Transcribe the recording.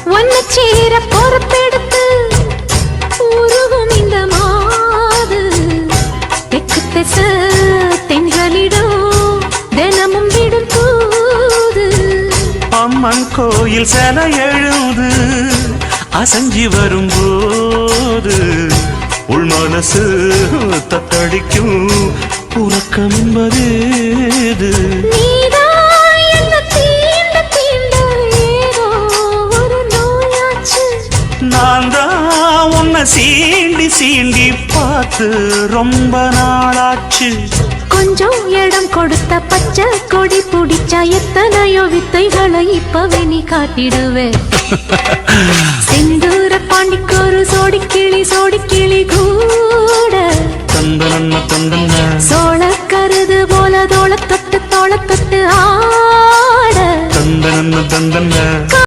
ஒன்னு சேர பொறுப்பெடுத்து உருகும் இந்த மாது தெற்கு திச தென்றலிடும் தினமும் விடும் தூது அம்மன் கோயில் செல எழுது அசஞ்சி வரும்போது உள் மனசு தத்தடிக்கும் உறக்கம் என்பது நான் தான் உன்னை சீண்டி சீண்டி பார்த்து ரொம்ப நாளாச்சு கொஞ்சம் இடம் கொடுத்த பச்சை கொடி பிடிச்சா எத்தனையோ வித்தைகளை இப்பவே நீ காட்டிடுவே செந்தூர பாண்டிக்கு ஒரு சோடி கிளி கூட தந்தன தந்தன சோழ கருது போல தோள தொட்டு ஆட தந்தன தந்தன